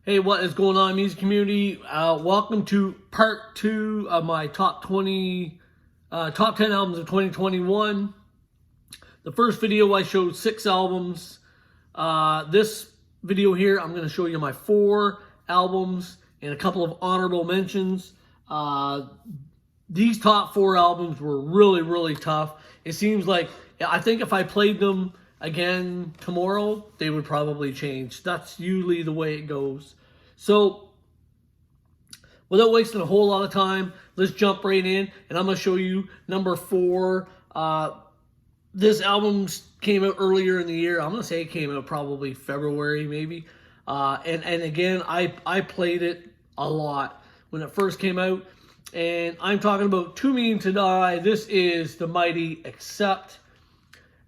Hey, what is going on, music community? Welcome to part 2 of my top 10 albums of 2021. The first video I showed 6 albums. This video here, I'm going to show you my 4 albums and a couple of honorable mentions. These top 4 albums were really tough. It seems like, I think if I played them again tomorrow, they would probably change. That's usually the way it goes. So, without wasting a whole lot of time, let's jump right in, and I'm going to show you number 4. This album came out earlier in the year. I'm going to say it came out probably February, maybe. And again, I played it a lot when it first came out. And I'm talking about Too Mean to Die. This is The Mighty Accept.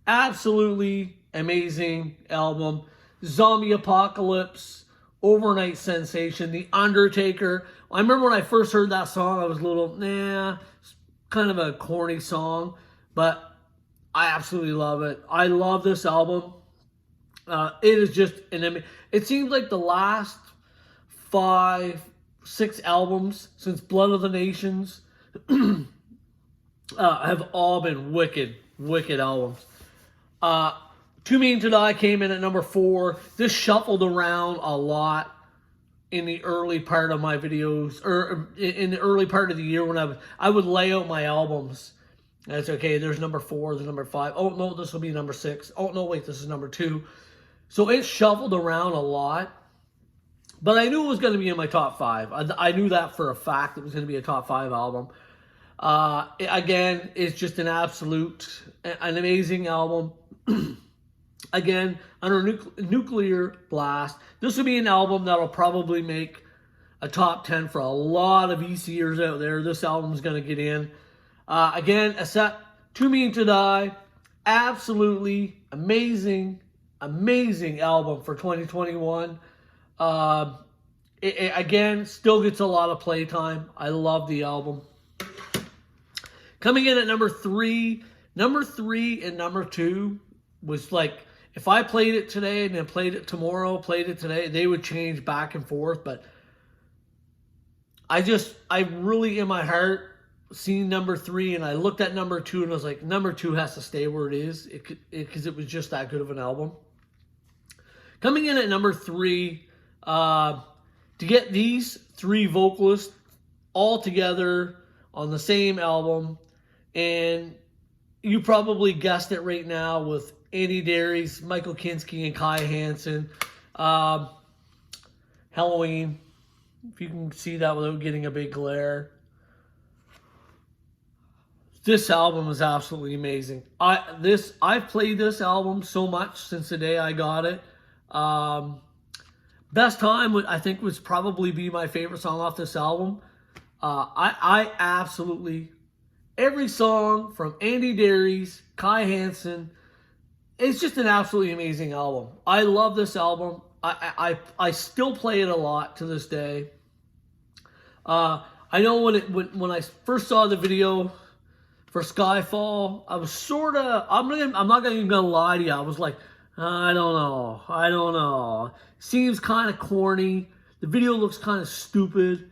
Absolutely amazing album. Zombie Apocalypse, overnight sensation, The Undertaker. I remember when I first heard that song, I was a little, it's kind of a corny song, but I absolutely love it. I love this album. It is just it seems like the last 5-6 albums since Blood of the Nations have all been wicked albums. Too Mean to Die came in at number 4. This shuffled around a lot in the early part of my videos, or in the early part of the year when I would lay out my albums. That's okay. There's number 4. There's number 5. Oh no, this will be number 6. Oh no, wait, this is number 2. So it shuffled around a lot, but I knew it was going to be in my top 5. I knew that for a fact. It was going to be a top 5 album. Again, it's just an amazing album. Again, under Nuclear Blast, this will be an album that'll probably make a top 10 for a lot of ECers out there. This album's going to get in. Again, Accept, Too Mean to Die, absolutely amazing album for 2021. Again, still gets a lot of playtime. I love the album. Coming in at number 3 and number 2 was like, if I played it today and then played it tomorrow, played it today, they would change back and forth. But I really, in my heart, seen number 3, and I looked at number 2 and I was like, number 2 has to stay where it is, because it was just that good of an album. Coming in at number 3, to get these 3 vocalists all together on the same album, and you probably guessed it right now with Andy Darius, Michael Kinski, and Kai Hansen. Helloween, if you can see that without getting a big glare. This album is absolutely amazing. I've played this album so much since the day I got it. Best Time, I think, was probably be my favorite song off this album. I absolutely, every song from Andy Darius, Kai Hansen, it's just an absolutely amazing album. I love this album. I still play it a lot to this day. I know when I first saw the video for Skyfall, I was sort of, I'm not even gonna lie to you, I was like, I don't know. Seems kind of corny. The video looks kind of stupid.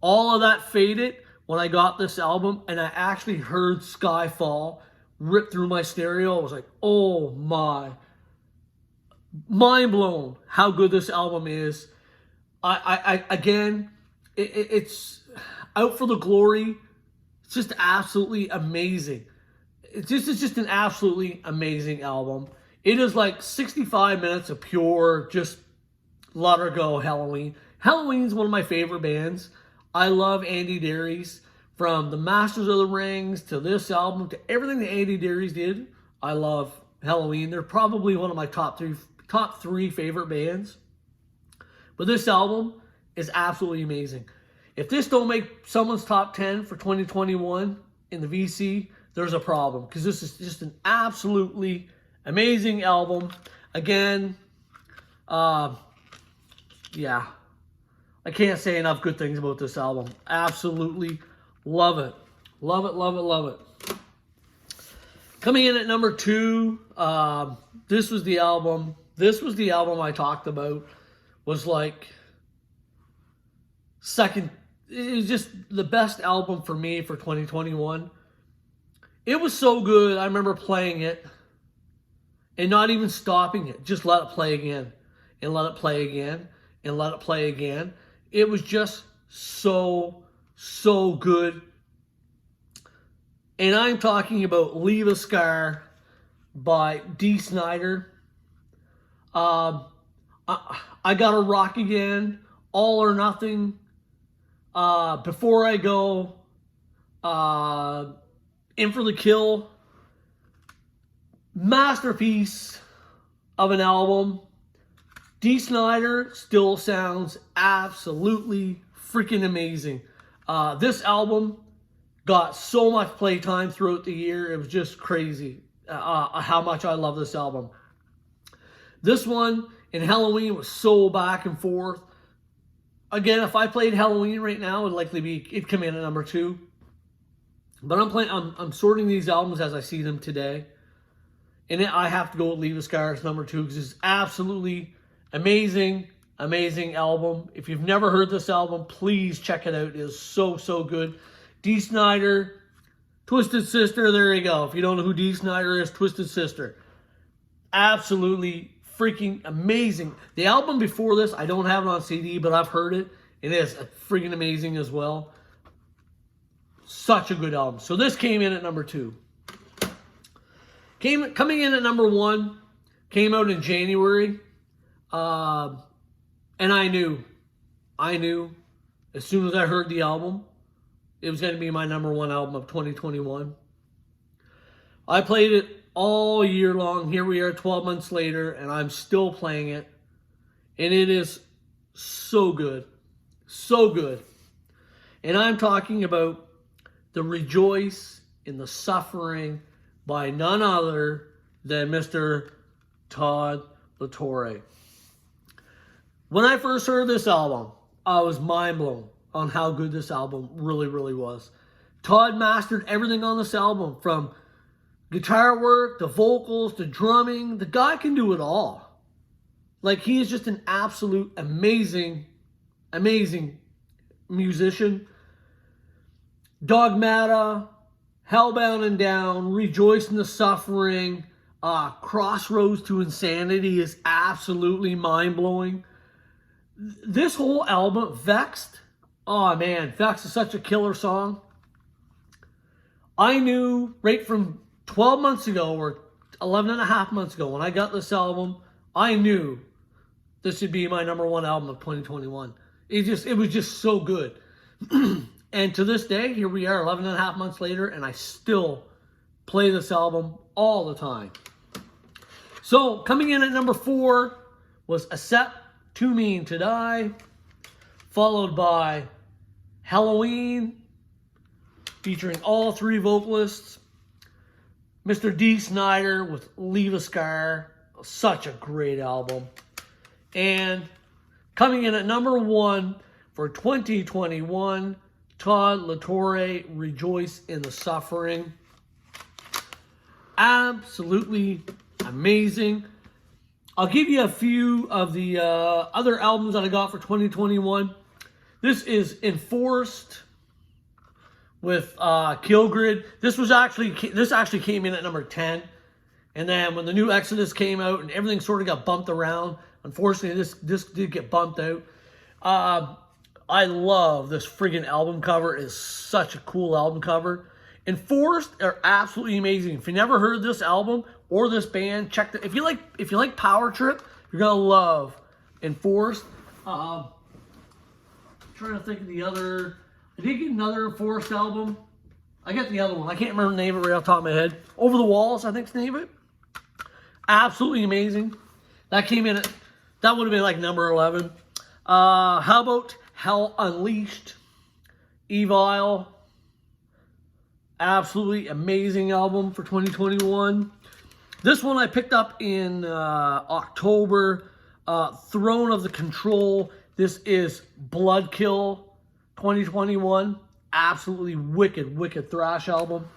All of that faded when I got this album and I actually heard Skyfall rip through my stereo. I was like, oh my. Mind blown how good this album is. Again, it's Out for the Glory. It's just absolutely amazing. It's just an absolutely amazing album. It is like 65 minutes of pure, just let her go Helloween. Helloween's one of my favorite bands. I love Andy Darius. From the Masters of the Rings to this album to everything that Andy Darius did, I love Helloween. They're probably one of my top three favorite bands. But this album is absolutely amazing. If this don't make someone's top 10 for 2021 in the VC, there's a problem, because this is just an absolutely amazing album. Again, yeah, I can't say enough good things about this album. Absolutely love it. Love it. Coming in at number 2, this was the album I talked about was like second. It was just the best album for me for 2021. It was so good. I remember playing it and not even stopping it. Just let it play again and let it play again and let it play again. It was just so, so good. And I'm talking about Leave a Scar by Dee Snider. I Gotta Rock Again, All or Nothing, Before I Go, In for the Kill. Masterpiece of an album. Dee Snider still sounds absolutely freaking amazing. This album got so much playtime throughout the year. It was just crazy how much I love this album. This one and Halloween was so back and forth. Again, if I played Halloween right now, it'd come in at number 2. But I'm sorting these albums as I see them today. And I have to go with Leave a Scar as number 2 because it's absolutely amazing, amazing album. If you've never heard this album, please check it out. It is so, so good. Dee Snider, Twisted Sister, there you go. If you don't know who Dee Snider is, Twisted Sister. Absolutely freaking amazing. The album before this, I don't have it on CD, but I've heard it. It is freaking amazing as well. Such a good album. So this came in at number 2. Coming in at number 1, came out in January. And I knew as soon as I heard the album, it was going to be my number 1 album of 2021. I played it all year long. Here we are 12 months later, and I'm still playing it. And it is so good. So good. And I'm talking about the Rejoice in the Suffering by none other than Mr. Todd La Torre. When I first heard this album, I was mind blown on how good this album really, really was. Todd mastered everything on this album, from guitar work, to vocals, to drumming. The guy can do it all. Like, he is just an absolute amazing, amazing musician. Dogmata, Hellbound and Down, Rejoice in the Suffering, Crossroads to Insanity is absolutely mind-blowing. This whole album, Vexed, oh man, Vexed is such a killer song. I knew right from 12 months ago, or 11 and a half months ago, when I got this album, I knew this would be my number 1 album of 2021. It was just so good. And to this day, here we are 11 and a half months later, and I still play this album all the time. So coming in at number 4 was Accept Too Mean to Die, followed by Halloween, featuring all 3 vocalists. Mr. Dee Snider with Leave a Scar, such a great album. And coming in at number 1 for 2021, Todd La Torre, Rejoice in the Suffering. Absolutely amazing. I'll give you a few of the other albums that I got for 2021. This is Enforced with Killgrid. This actually came in at number 10. And then when the new Exodus came out and everything sort of got bumped around, unfortunately this did get bumped out. I love this friggin' album cover. It is such a cool album cover. Enforced are absolutely amazing. If you never heard this album or this band, check if you like Power Trip, you're gonna love Enforced. Trying to think of the other. I did get another Enforced album. I got the other one. I can't remember the name of it right off the top of my head. Over the Walls, I think's the name of it. Absolutely amazing. That came in at, that would have been like number 11. How about Hell Unleashed? Evil. Absolutely amazing album for 2021. This one I picked up in October. Throne of the Control. This is Bloodkill 2021. Absolutely wicked thrash album.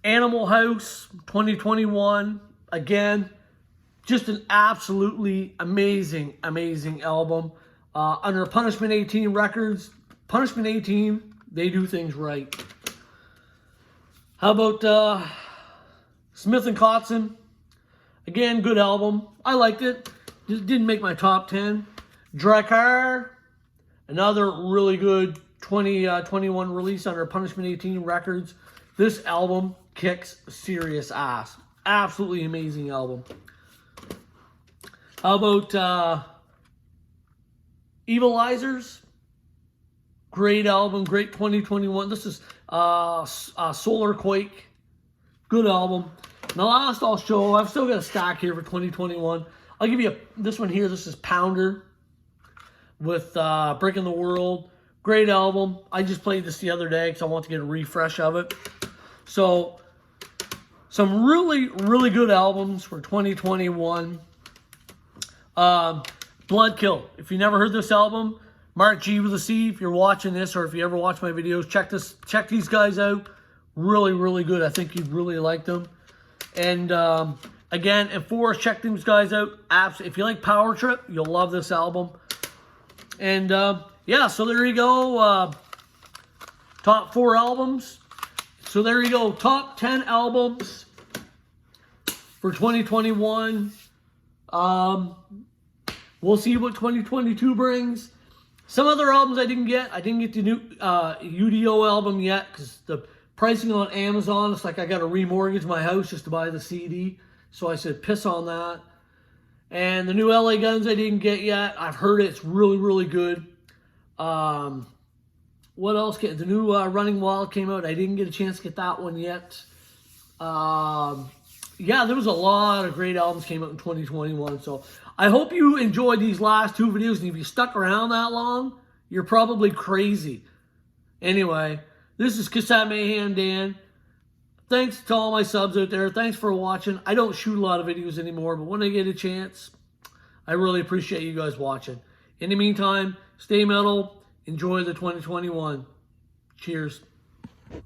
Animal House 2021. Again, Just an absolutely amazing, amazing album. Under Punishment 18 Records, Punishment 18, they do things right. How about Smith and Kotzen? Again, good album. I liked it. Just didn't make my top 10. Drakkar, another really good 2021 release under Punishment 18 Records. This album kicks serious ass. Absolutely amazing album. How about Evilizers? Great album, great 2021. This is Solar Quake. Good album. And the last I'll show, I've still got a stack here for 2021. I'll give you this one here. This is Pounder with Breaking the World. Great album. I just played this the other day because I want to get a refresh of it. So, some really, really good albums for 2021. Bloodkill. If you never heard this album, Mark G with a C. If you're watching this or if you ever watch my videos, check these guys out. Really, really good. I think you'd really like them. And again, and Forrest, check these guys out. If you like Power Trip, you'll love this album. And yeah, so there you go. Top 4 albums. So there you go. Top 10 albums for 2021. We'll see what 2022 brings. Some other albums I didn't get. I didn't get the new UDO album yet because the pricing on Amazon, it's like I got to remortgage my house just to buy the CD. So I said, piss on that. And the new LA Guns I didn't get yet. I've heard it's really, really good. What else? The new Running Wild came out. I didn't get a chance to get that one yet. Yeah, there was a lot of great albums came out in 2021. So I hope you enjoyed these last 2 videos. And if you stuck around that long, you're probably crazy. Anyway, this is Cassette Mayhem Dan. Thanks to all my subs out there. Thanks for watching. I don't shoot a lot of videos anymore, but when I get a chance, I really appreciate you guys watching. In the meantime, stay metal. Enjoy the 2021. Cheers.